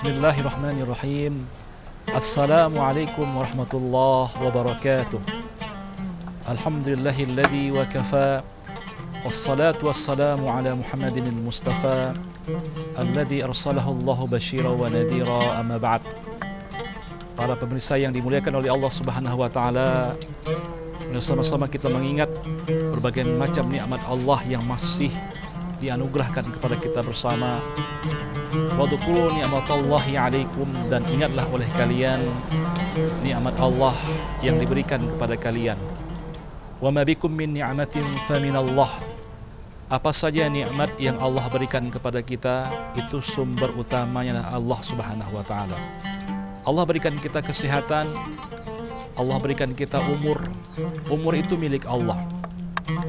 Bismillahirrahmanirrahim. Assalamualaikum warahmatullahi wabarakatuh. Alhamdulillahilladzi wa kafa. Wassalatu wassalamu ala Muhammadin al-Mustafa alladzi arsalahu Allahu basyiran wa nadhira, amma ba'd. Para pemirsa yang dimuliakan oleh Allah Subhanahu wa taala, bersama-sama kita mengingat berbagai macam nikmat Allah yang masih dianugerahkan kepada kita bersama. Wadhkuru ni'matallahi 'alaikum, dan ingatlah oleh kalian nikmat Allah yang diberikan kepada kalian. Wa ma bikum min ni'matin faminallah. Apa saja nikmat yang Allah berikan kepada kita, itu sumber utamanya Allah Subhanahu wa taala. Allah berikan kita kesehatan, Allah berikan kita umur. Umur itu milik Allah.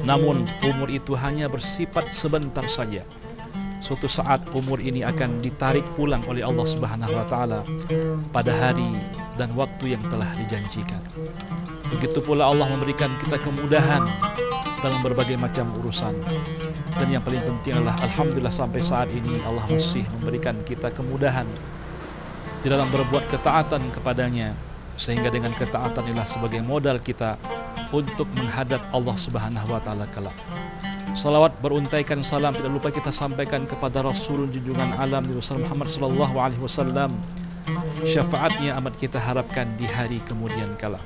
Namun umur itu hanya bersifat sebentar saja. Suatu saat umur ini akan ditarik pulang oleh Allah Subhanahu wa taala pada hari dan waktu yang telah dijanjikan. Begitu pula Allah memberikan kita kemudahan dalam berbagai macam urusan. Dan yang paling penting adalah alhamdulillah sampai saat ini Allah masih memberikan kita kemudahan di dalam berbuat ketaatan kepadanya, sehingga dengan ketaatan inilah sebagai modal kita untuk menghadap Allah Subhanahu wa taala kelak. Salawat beruntaikan salam tidak lupa kita sampaikan kepada Rasul junjungan alam Nabi Muhammad sallallahu alaihi wasallam. Syafaatnya amat kita harapkan di hari kemudian kala.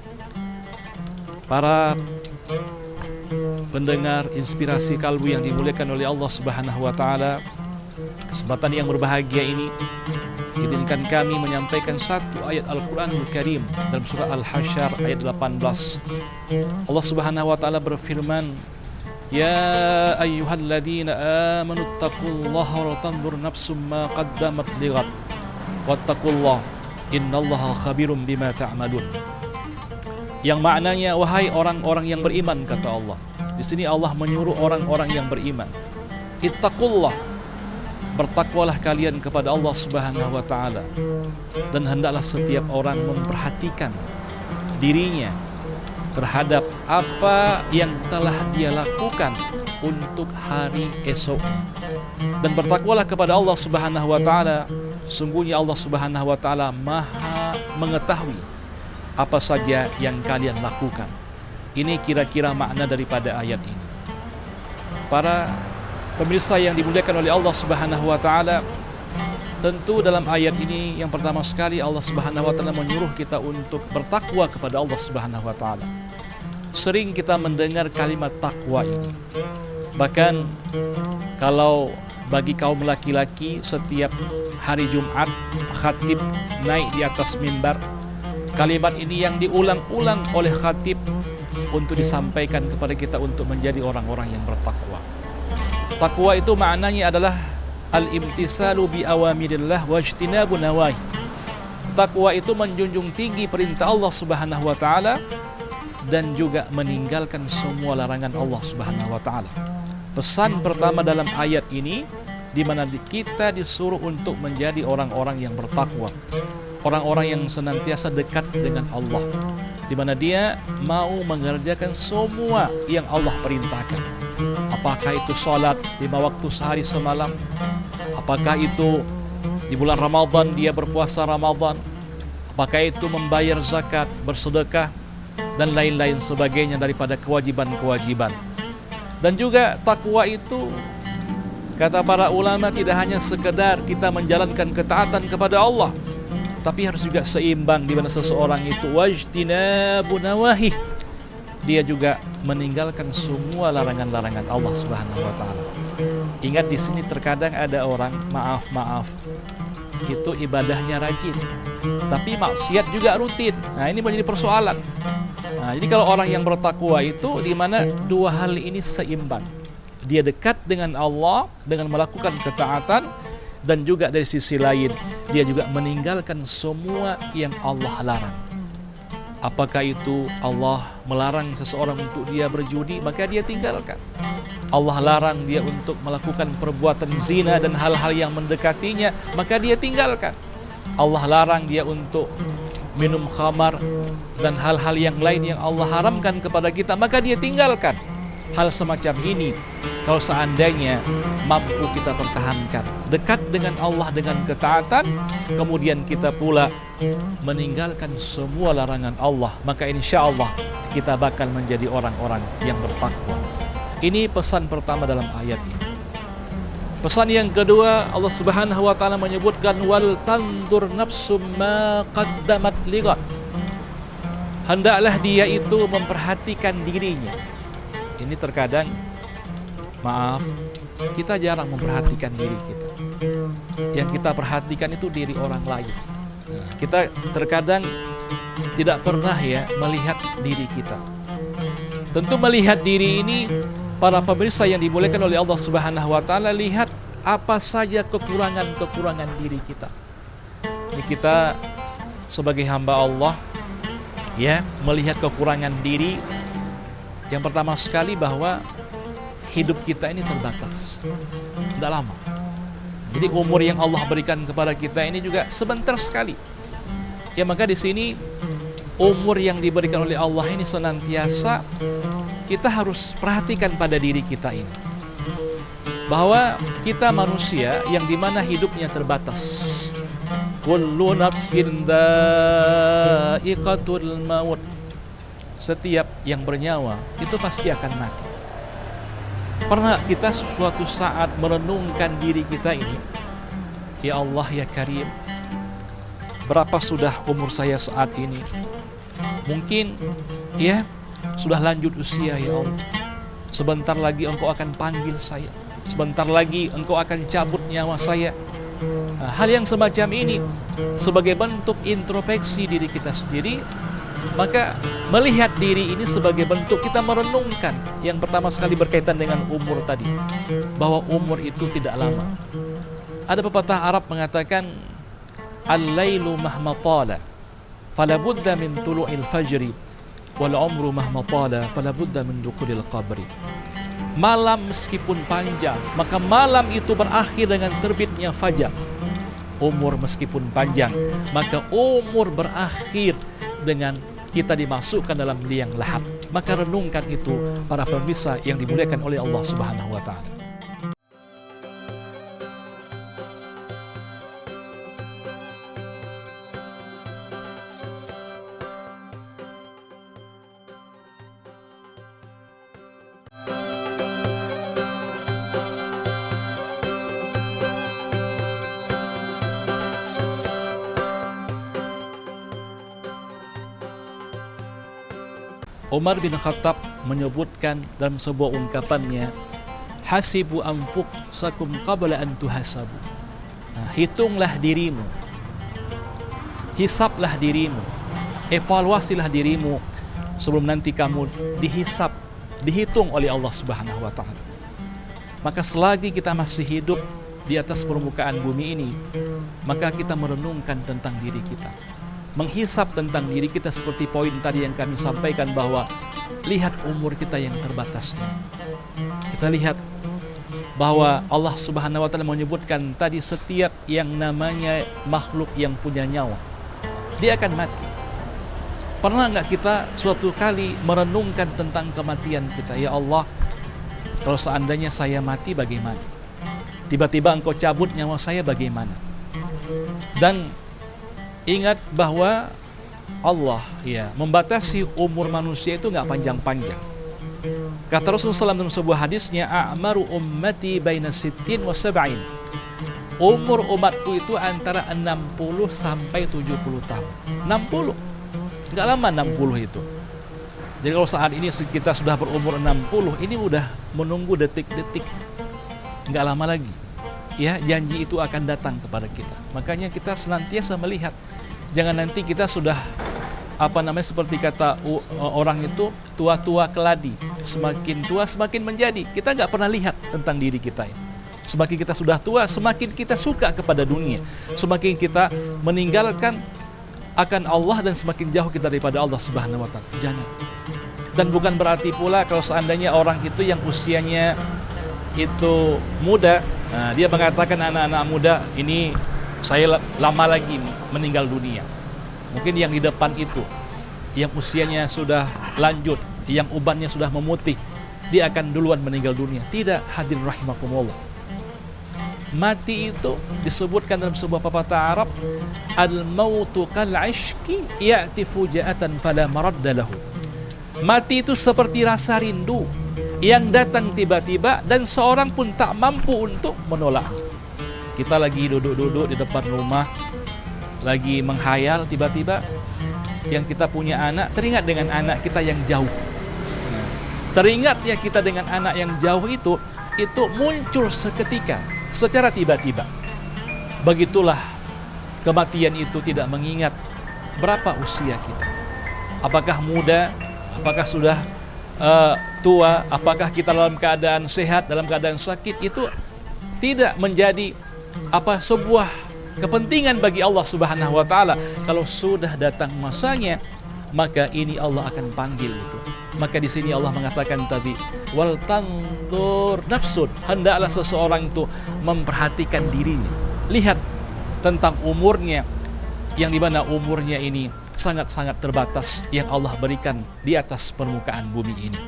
Para pendengar inspirasi kalbu yang dimuliakan oleh Allah Subhanahu wa taala, kesempatan yang berbahagia ini izinkan kami menyampaikan satu ayat Al-Qur'anul Karim dalam surah Al-Hasyr ayat 18. Allah Subhanahu wa taala berfirman, Ya ayyuhalladzina amanu taqullaha wa tanzur nafsum ma qaddamat lighad wattaqullaha innallaha khabirum bima ta'malun. Yang maknanya, wahai orang-orang yang beriman, kata Allah. Di sini Allah menyuruh orang-orang yang beriman, ittaqullah, bertakwalah kalian kepada Allah Subhanahu wa taala, dan hendaklah setiap orang memperhatikan dirinya terhadap apa yang telah dia lakukan untuk hari esok. Dan bertakwalah kepada Allah Subhanahu wa taala, sungguhnya Allah Subhanahu wa taala Maha mengetahui apa saja yang kalian lakukan. Ini kira-kira makna daripada ayat ini. Para pemirsa yang dimuliakan oleh Allah Subhanahu wa taala, tentu dalam ayat ini yang pertama sekali Allah Subhanahu wa taala menyuruh kita untuk bertakwa kepada Allah Subhanahu wa taala. Sering kita mendengar kalimat takwa ini. Bahkan kalau bagi kaum laki-laki, setiap hari Jumat khatib naik di atas mimbar, kalimat ini yang diulang-ulang oleh khatib untuk disampaikan kepada kita untuk menjadi orang-orang yang bertakwa. Takwa itu maknanya adalah al-imtisalu bi awamirillah wajtinabu nawahi. Takwa itu menjunjung tinggi perintah Allah Subhanahu wa taala dan juga meninggalkan semua larangan Allah Subhanahu wa taala. Pesan pertama dalam ayat ini, di mana kita disuruh untuk menjadi orang-orang yang bertakwa, orang-orang yang senantiasa dekat dengan Allah, di mana dia mau mengerjakan semua yang Allah perintahkan. Apakah itu salat 5 waktu sehari semalam, apakah itu di bulan Ramadan dia berpuasa Ramadan, apakah itu membayar zakat, bersedekah, dan lain-lain sebagainya daripada kewajiban-kewajiban. Dan juga takwa itu, kata para ulama, tidak hanya sekedar kita menjalankan ketaatan kepada Allah, tapi harus juga seimbang, di mana seseorang itu wajtinabu nawahi, dia juga meninggalkan semua larangan-larangan Allah Subhanahu wa taala. Ingat, di sini terkadang ada orang maaf itu ibadahnya rajin, tapi maksiat juga rutin. Nah, ini menjadi persoalan. Nah, jadi kalau orang yang bertakwa itu di mana dua hal ini seimbang. Dia dekat dengan Allah dengan melakukan ketaatan, dan juga dari sisi lain dia juga meninggalkan semua yang Allah larang. Apakah itu Allah melarang seseorang untuk dia berjudi, maka dia tinggalkan. Allah larang dia untuk melakukan perbuatan zina dan hal-hal yang mendekatinya, maka dia tinggalkan. Allah larang dia untuk minum khamar dan hal-hal yang lain yang Allah haramkan kepada kita, maka dia tinggalkan. hal semacam ini kalau seandainya mampu kita pertahankan dekat dengan Allah dengan ketaatan, kemudian kita pula meninggalkan semua larangan Allah, maka insya Allah kita bakal menjadi orang-orang yang bertakwa. Ini pesan pertama dalam ayat ini. Pesan yang kedua, Allah Subhanahu wa taala menyebutkan wal tandur nafsum ma qaddamat lighad. Hendaklah dia itu memperhatikan dirinya. Ini terkadang maaf, kita jarang memperhatikan diri kita. Yang kita perhatikan itu diri orang lain. Kita terkadang tidak pernah melihat diri kita. Tentu melihat diri ini, para pemirsa yang dimuliakan oleh Allah Subhanahu wa taala, lihat apa saja kekurangan-kekurangan diri kita. Ini kita sebagai hamba Allah melihat kekurangan diri. Yang pertama sekali bahwa hidup kita ini terbatas, tidak lama. Jadi umur yang Allah berikan kepada kita ini juga sebentar sekali. Ya maka di sini umur yang diberikan oleh Allah ini senantiasa kita harus perhatikan pada diri kita ini. Bahwa kita manusia yang dimana hidupnya terbatas. Kullu nafsin dha'iqatul maut. Setiap yang bernyawa itu pasti akan mati. Pernah kita suatu saat merenungkan diri kita ini, ya Allah ya Karim, berapa sudah umur saya saat ini? Mungkin sudah lanjut usia ya Allah. Sebentar lagi Engkau akan panggil saya. Sebentar lagi Engkau akan cabut nyawa saya. Nah, hal yang semacam ini sebagai bentuk introspeksi diri kita sendiri, maka melihat diri ini sebagai bentuk kita merenungkan. Yang pertama sekali berkaitan dengan umur tadi, bahwa umur itu tidak lama. Ada pepatah Arab mengatakan al-lailu mahma tala falabudda min tulu'il fajri wal umru mahma tala falabudda min dukhulil qabri. Malam meskipun panjang, maka malam itu berakhir dengan terbitnya fajar. Umur meskipun panjang, maka umur berakhir dengan kita dimasukkan dalam liang lahat. Maka renungkan itu para pemirsa yang dimuliakan oleh Allah Subhanahu wa taala. Umar bin Khattab menyebutkan dalam sebuah ungkapannya, hasibu anfusakum qabla an tuhasabu. Nah, hitunglah dirimu, hisablah dirimu, evaluasilah dirimu sebelum nanti kamu dihisab, dihitung oleh Allah Subhanahu wa taala. Maka selagi kita masih hidup di atas permukaan bumi ini, maka kita merenungkan tentang diri kita, menghisap tentang diri kita seperti poin tadi yang kami sampaikan, bahwa lihat umur kita yang terbatas ini. Kita lihat bahwa Allah Subhanahu wa taala menyebutkan tadi setiap yang namanya makhluk yang punya nyawa, dia akan mati. Pernah nggak kita suatu kali merenungkan tentang kematian kita? Ya Allah, kalau seandainya saya mati bagaimana? Tiba-tiba Engkau cabut nyawa saya bagaimana? Dan ingat bahwa Allah membatasi umur manusia itu nggak panjang-panjang. Kata Rasulullah SAW dalam sebuah hadisnya, a'maru ummati baina sittin wa sab'in. Umur umatku itu antara 60 sampai 70 tahun. 60. Nggak lama 60 itu. Jadi kalau saat ini kita sudah berumur 60, ini udah menunggu detik-detik. Nggak lama lagi. Ya, janji itu akan datang kepada kita. Makanya kita senantiasa melihat. Jangan nanti kita sudah seperti kata orang itu, tua-tua keladi, semakin tua semakin menjadi. Kita nggak pernah lihat tentang diri kita ini. Semakin kita sudah tua, semakin kita suka kepada dunia, semakin kita meninggalkan akan Allah dan semakin jauh kita daripada Allah Subhanahu wa taala. Jangan. Dan bukan berarti pula kalau seandainya orang itu yang usianya itu muda, dia mengatakan anak-anak muda ini saya lama lagi meninggal dunia. Mungkin yang di depan itu, yang usianya sudah lanjut, yang ubannya sudah memutih, dia akan duluan meninggal dunia. Tidak, hadirin rahimakumullah. Mati itu disebutkan dalam sebuah pepatah Arab, al-mautu kal-'ishqi ya'ti fuja'atan fala maradda lahu. Mati itu seperti rasa rindu yang datang tiba-tiba dan seorang pun tak mampu untuk menolak. Kita lagi duduk-duduk di depan rumah, lagi menghayal, tiba-tiba yang kita punya anak teringat dengan anak kita yang jauh. Teringat ya kita dengan anak yang jauh itu muncul seketika, secara tiba-tiba. Begitulah kematian itu tidak mengingat berapa usia kita. Apakah muda, apakah sudah tua, apakah kita dalam keadaan sehat, dalam keadaan sakit, itu tidak menjadi sebuah kepentingan bagi Allah Subhanahu wa taala. Kalau sudah datang masanya, maka ini Allah akan panggil itu. Maka di sini Allah mengatakan tadi, wal tandur nafsun, hendaklah seseorang itu memperhatikan dirinya. Lihat tentang umurnya, yang dimana umurnya ini sangat-sangat terbatas yang Allah berikan di atas permukaan bumi ini.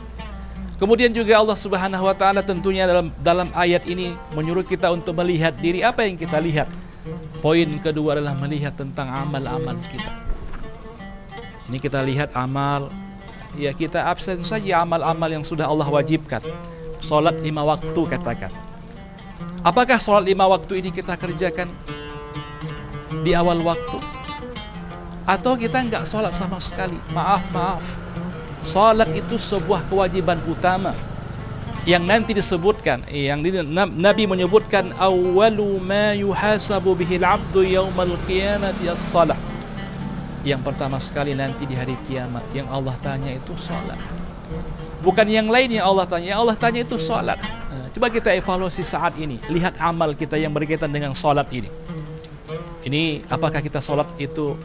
Kemudian juga Allah Subhanahu wa taala tentunya dalam ayat ini menyuruh kita untuk melihat diri. Apa yang kita lihat? Poin kedua adalah melihat tentang amal-amal kita. Ini kita lihat amal, ya kita absen saja amal-amal yang sudah Allah wajibkan. Salat 5 waktu katakan. Apakah salat 5 waktu ini kita kerjakan di awal waktu? Atau kita enggak salat sama sekali? Maaf. Salat itu sebuah kewajiban utama yang nanti disebutkan, Nabi menyebutkan awwalu ma yuhasabu bihil abdu yaumal qiyamati as-salah. Yang pertama sekali nanti di hari kiamat yang Allah tanya itu salat. Bukan yang lain yang Allah tanya. Yang Allah tanya itu salat. Coba kita evaluasi saat ini. Lihat amal kita yang berkaitan dengan salat ini. Ini apakah kita salat itu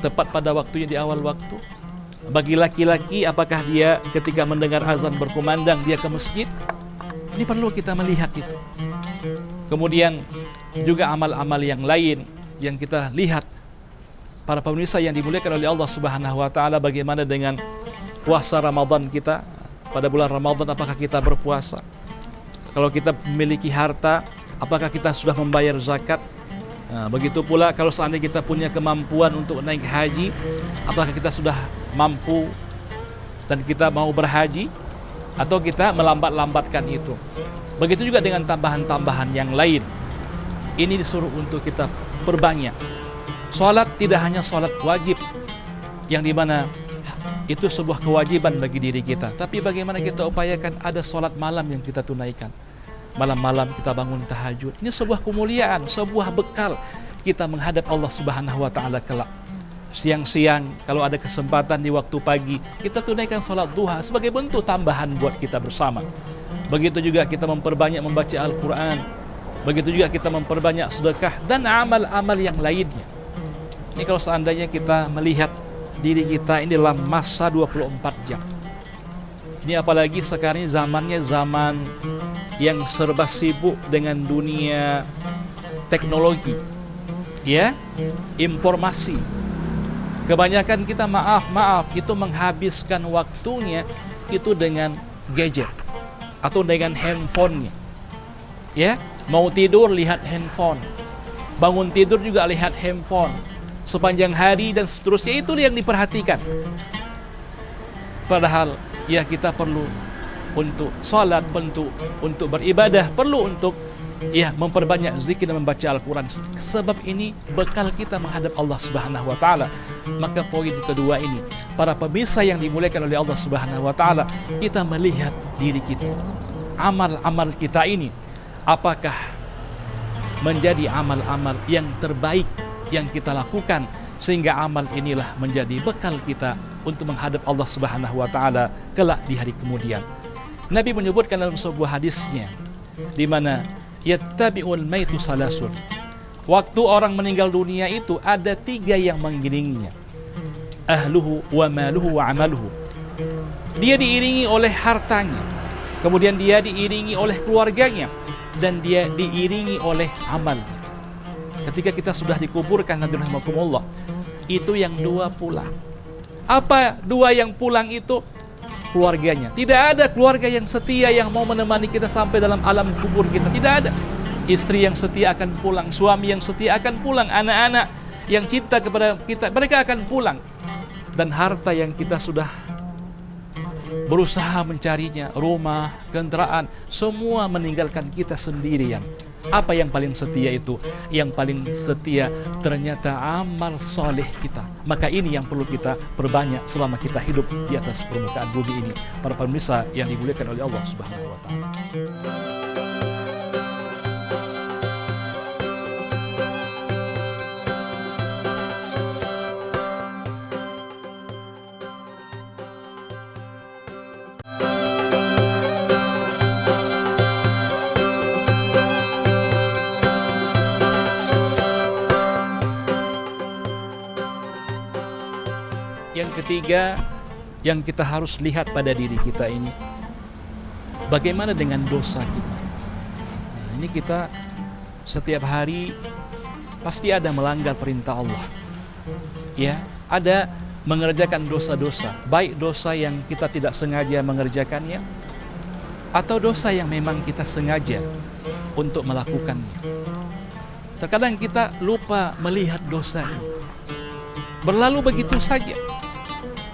tepat pada waktunya di awal waktu? Bagi laki-laki, apakah dia ketika mendengar azan berkumandang dia ke masjid? Ini perlu kita melihat itu. Kemudian juga amal-amal yang lain yang kita lihat. Para pemirsa yang dimuliakan oleh Allah Subhanahu wa taala, bagaimana dengan puasa Ramadan kita? Pada bulan Ramadan apakah kita berpuasa? Kalau kita memiliki harta, apakah kita sudah membayar zakat? Nah, begitu pula kalau seandainya kita punya kemampuan untuk naik haji, apakah kita sudah mampu dan kita mau berhaji, atau kita melambat-lambatkan itu? Begitu juga dengan tambahan-tambahan yang lain. Ini disuruh untuk kita perbanyak. Salat tidak hanya salat wajib yang dimana itu sebuah kewajiban bagi diri kita, tapi bagaimana kita upayakan ada salat malam yang kita tunaikan. Malam-malam kita bangun tahajud. Ini sebuah kemuliaan, sebuah bekal kita menghadap Allah Subhanahu wa taala kelak. Siang-siang kalau ada kesempatan di waktu pagi, kita tunaikan salat duha sebagai bentuk tambahan buat kita bersama. Begitu juga kita memperbanyak membaca Al-Qur'an. Begitu juga kita memperbanyak sedekah dan amal-amal yang lainnya. Ini kalau seandainya kita melihat diri kita ini dalam masa 24 jam. Ini apalagi sekarang ini zamannya zaman yang serba sibuk dengan dunia teknologi, ya, informasi. Kebanyakan kita maaf itu menghabiskan waktunya itu dengan gadget atau dengan handphonenya. Ya, mau tidur lihat handphone, bangun tidur juga lihat handphone. Sepanjang hari dan seterusnya itu yang diperhatikan. Padahal ya kita perlu untuk salat, untuk beribadah, perlu untuk ya memperbanyak zikir dan membaca Al-Quran. Sebab ini bekal kita menghadap Allah Subhanahu wa taala. Maka poin kedua ini, para pemirsa yang dimuliakan oleh Allah Subhanahu wa taala, kita melihat diri kita. Amal-amal kita ini apakah menjadi amal-amal yang terbaik yang kita lakukan, sehingga amal inilah menjadi bekal kita untuk menghadap Allah Subhanahu wa taala kelak di hari kemudian. Nabi menyebutkan dalam sebuah hadisnya di mana yattabi'ul maitu salasun. Waktu orang meninggal dunia itu ada 3 yang mengiringinya. Ahluhu wa maluhu wa amaluhu. Dia diiringi oleh hartanya, kemudian dia diiringi oleh keluarganya, dan dia diiringi oleh amalnya. Ketika kita sudah dikuburkan, hadirin rahimakumullah, itu yang 2 pulang. Apa 2 yang pulang itu? keluarganya. Tidak ada keluarga yang setia yang mau menemani kita sampai dalam alam kubur kita. Tidak ada. Istri yang setia akan pulang, suami yang setia akan pulang, anak-anak yang cinta kepada kita, mereka akan pulang. Dan harta yang kita sudah berusaha mencarinya, rumah, kendaraan, semua meninggalkan kita sendirian. Apa yang paling setia itu? Yang paling setia ternyata amal soleh kita. Maka ini yang perlu kita perbanyak selama kita hidup di atas permukaan bumi ini. Para pemirsa yang dimuliakan oleh Allah Subhanahu wa Ta'ala. Yang ketiga, yang kita harus lihat pada diri kita ini, bagaimana dengan dosa kita. Nah, ini kita setiap hari pasti ada melanggar perintah Allah. Ya, ada mengerjakan dosa-dosa, baik dosa yang kita tidak sengaja mengerjakannya, atau dosa yang memang kita sengaja untuk melakukannya. Terkadang kita lupa melihat dosa ini, berlalu begitu saja.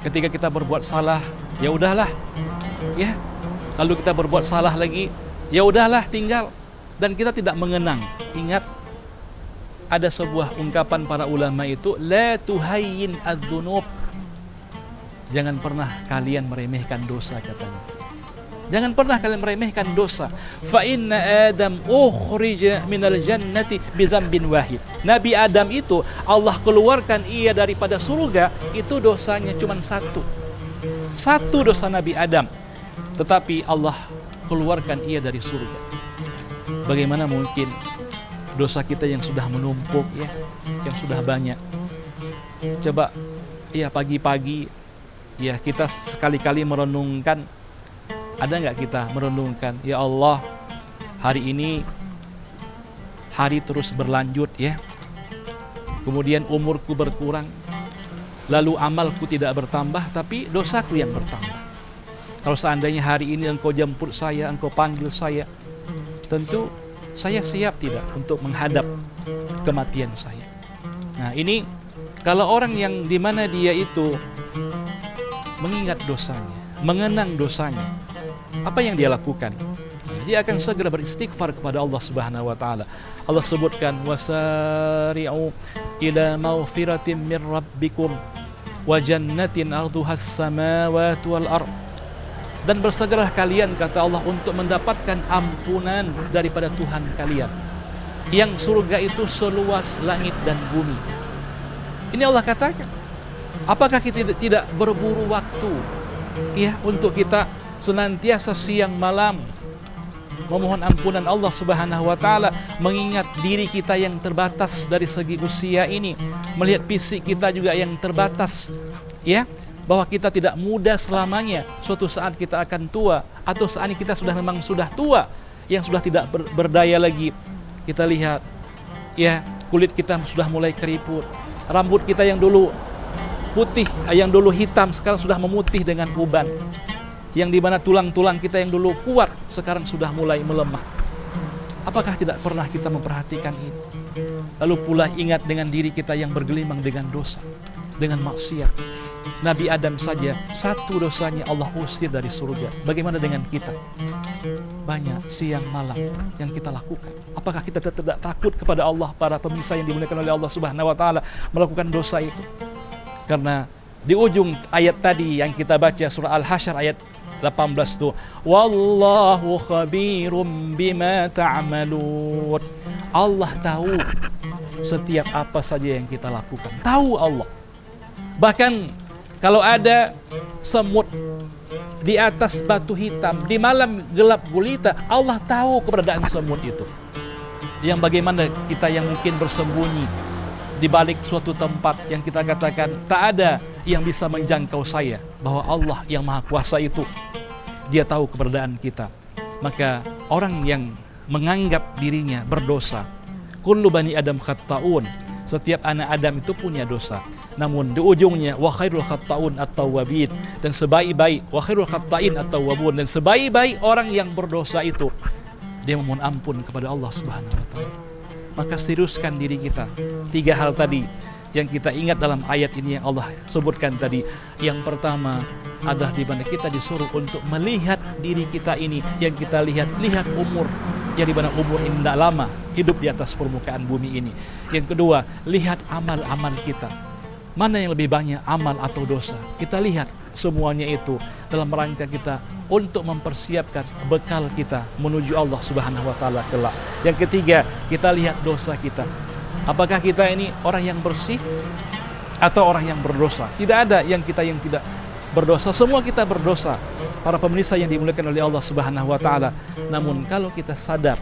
Ketika kita berbuat salah, ya udahlah, ya. Lalu kita berbuat salah lagi, ya udahlah, tinggal. Dan kita tidak mengenang. Ingat, ada sebuah ungkapan para ulama itu, la tuhayyin adz-dzunub. Jangan pernah kalian meremehkan dosa, katanya. Jangan pernah kalian meremehkan dosa. Fa inna Adam ukhrija minal jannati bizambin wahid. Nabi Adam itu Allah keluarkan ia daripada surga, itu dosanya cuma satu. Satu dosa Nabi Adam. Tetapi Allah keluarkan ia dari surga. Bagaimana mungkin dosa kita yang sudah menumpuk, ya, yang sudah banyak. Coba ya pagi-pagi ya kita sekali-kali merenungkan. Ada nggak kita merenungkan, ya Allah, hari ini hari terus berlanjut, ya. Kemudian umurku berkurang, lalu amalku tidak bertambah, tapi dosaku yang bertambah. Kalau seandainya hari ini engkau jemput saya, engkau panggil saya, tentu saya siap tidak untuk menghadap kematian saya. Nah, ini kalau orang yang dimana dia itu mengingat dosanya, mengenang dosanya, apa yang dia lakukan? Dia akan segera beristighfar kepada Allah Subhanahu wa Ta'ala. Allah sebutkan, wasari'u ila maghfiratin min rabbikum wa jannatin arduhas samawati wal ard. Dan bersegeralah kalian, kata Allah, untuk mendapatkan ampunan daripada Tuhan kalian, yang surga itu seluas langit dan bumi. Ini Allah katakan. Apakah kita tidak berburu waktu, ya, untuk kita senantiasa siang malam memohon ampunan Allah Subhanahu wa Ta'ala, mengingat diri kita yang terbatas dari segi usia ini, melihat fisik kita juga yang terbatas, ya, bahwa kita tidak muda selamanya. Suatu saat kita akan tua, atau saat ini kita memang sudah tua, yang sudah tidak berdaya lagi. Kita lihat, ya, kulit kita sudah mulai keriput, rambut kita yang dulu putih, yang dulu hitam, sekarang sudah memutih dengan uban. Yang dimana tulang-tulang kita yang dulu kuat sekarang sudah mulai melemah. Apakah tidak pernah kita memperhatikan ini? Lalu pula ingat dengan diri kita yang bergelimang dengan dosa, dengan maksiat. Nabi Adam saja satu dosanya Allah usir dari surga. Bagaimana dengan kita? Banyak siang malam yang kita lakukan. Apakah kita tidak takut kepada Allah, para pemirsa yang dimuliakan oleh Allah Subhanahu wa Ta'ala, melakukan dosa itu? Karena di ujung ayat tadi yang kita baca, surah Al-Hasyr ayat 18 itu, wallahu khabirum bima ta'malun. Allah tahu setiap apa saja yang kita lakukan. Tahu Allah. Bahkan kalau ada semut di atas batu hitam di malam gelap gulita, Allah tahu keberadaan semut itu. Yang bagaimana kita yang mungkin bersembunyi di balik suatu tempat yang kita katakan tak ada yang bisa menjangkau saya, bahwa Allah yang Maha Kuasa itu, Dia tahu keberadaan kita. Maka orang yang menganggap dirinya berdosa, kullu bani Adam khatta'un, setiap anak Adam itu punya dosa. Namun di ujungnya wa khairul khatta'un at-tawwabin, dan sebaik-baik wa khairul khatta'in at-tawwabun, dan sebaik-baik orang yang berdosa itu dia memohon ampun kepada Allah Subhanahu wa taala. Maka seriuskan diri kita. 3 hal tadi yang kita ingat dalam ayat ini yang Allah sebutkan tadi. Yang pertama adalah di mana kita disuruh untuk melihat diri kita ini, yang kita lihat umur, yang di mana umur ini tidak lama hidup di atas permukaan bumi ini. Yang kedua, lihat amal-amal kita. Mana yang lebih banyak, amal atau dosa? Kita lihat semuanya itu dalam rangka kita untuk mempersiapkan bekal kita menuju Allah Subhanahu wa taala kelak. Yang ketiga, kita lihat dosa kita. Apakah kita ini orang yang bersih atau orang yang berdosa? Tidak ada yang tidak berdosa, semua kita berdosa. Para pemirsa yang dimuliakan oleh Allah Subhanahu wa taala. Namun kalau kita sadar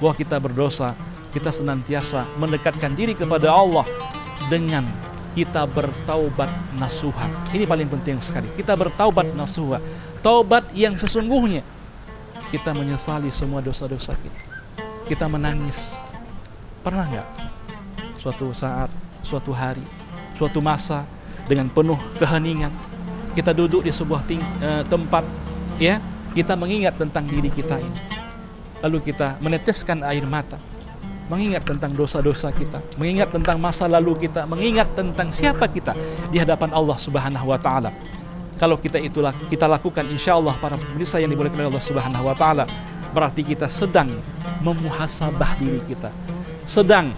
bahwa kita berdosa, kita senantiasa mendekatkan diri kepada Allah dengan kita bertaubat nasuha. Ini paling penting sekali. Kita bertaubat nasuha. Taubat yang sesungguhnya. Kita menyesali semua dosa-dosa kita. Kita menangis. Pernah nggak? Suatu saat, suatu hari, suatu masa dengan penuh keheningan, kita duduk di sebuah tempat, ya, kita mengingat tentang diri kita ini. Lalu kita meneteskan air mata, mengingat tentang dosa-dosa kita, mengingat tentang masa lalu kita, mengingat tentang siapa kita di hadapan Allah Subhanahu wa taala. Kalau kita lakukan, insya Allah para pemirsa yang dimuliakan oleh Allah Subhanahu wa taala, berarti kita sedang memuhasabah diri kita, sedang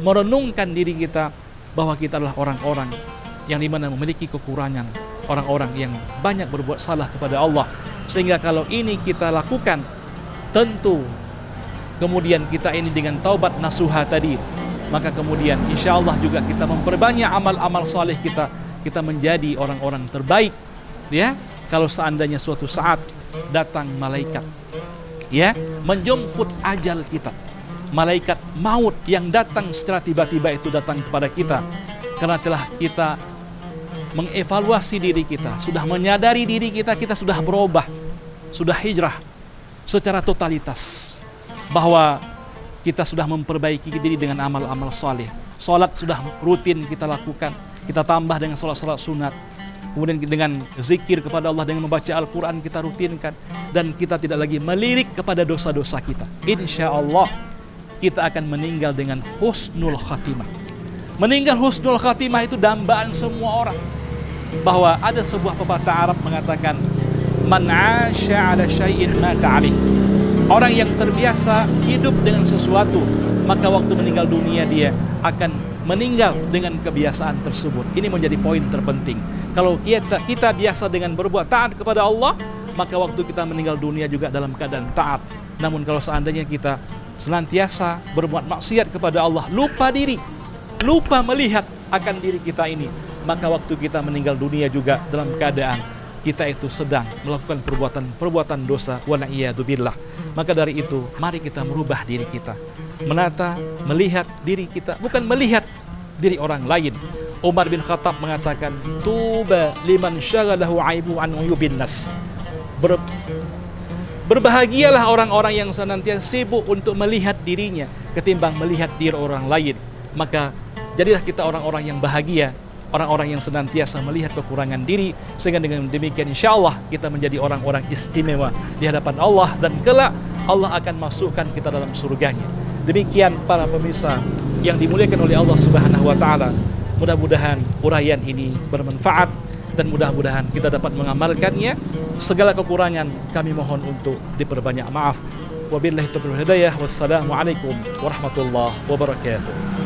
merenungkan diri kita bahwa kita adalah orang-orang yang dimana memiliki kekurangan, orang-orang yang banyak berbuat salah kepada Allah. Sehingga kalau ini kita lakukan, tentu kemudian kita ini dengan taubat nasuha tadi, maka kemudian insya Allah juga kita memperbanyak amal-amal saleh kita menjadi orang-orang terbaik. Ya, kalau seandainya suatu saat datang malaikat, ya, menjemput ajal kita, malaikat maut yang datang secara tiba-tiba itu datang kepada kita, karena telah kita mengevaluasi diri kita, sudah menyadari diri kita sudah berubah, sudah hijrah secara totalitas, bahwa kita sudah memperbaiki diri dengan amal-amal saleh. Salat sudah rutin kita lakukan, kita tambah dengan salat-salat sunat. Kemudian dengan zikir kepada Allah, dengan membaca Al-Quran kita rutinkan, dan kita tidak lagi melirik kepada dosa-dosa kita. Insya Allah kita akan meninggal dengan husnul khatimah. Meninggal husnul khatimah itu dambaan semua orang. Bahwa ada sebuah pepatah Arab mengatakan, man 'asha 'ala syai'in mata 'alaih. Orang yang terbiasa hidup dengan sesuatu, maka waktu meninggal dunia dia akan meninggal dengan kebiasaan tersebut. Ini menjadi poin terpenting. Kalau kita biasa dengan berbuat taat kepada Allah, maka waktu kita meninggal dunia juga dalam keadaan taat. Namun kalau seandainya kita senantiasa berbuat maksiat kepada Allah, lupa diri, lupa melihat akan diri kita ini, maka waktu kita meninggal dunia juga dalam keadaan kita itu sedang melakukan perbuatan dosa, wa na'iyadzubillah. Maka dari itu, mari kita merubah diri kita, menata, melihat diri kita, bukan melihat diri orang lain. Umar bin Khattab mengatakan, tuba liman syaghalahu aibu an uyubin nas. Berbahagialah orang-orang yang senantiasa sibuk untuk melihat dirinya ketimbang melihat diri orang lain. Maka jadilah kita orang-orang yang bahagia, orang-orang yang senantiasa melihat kekurangan diri, sehingga dengan demikian insya Allah kita menjadi orang-orang istimewa di hadapan Allah, dan kelak Allah akan masukkan kita dalam surganya. Demikian para pemirsa yang dimuliakan oleh Allah Subhanahu wa taala. Mudah-mudahan uraian ini bermanfaat dan mudah-mudahan kita dapat mengamalkannya. Segala kekurangan kami mohon untuk diperbanyak maaf. Wabillahi taufiq wal hidayah. Wassalamualaikum warahmatullahi wabarakatuh.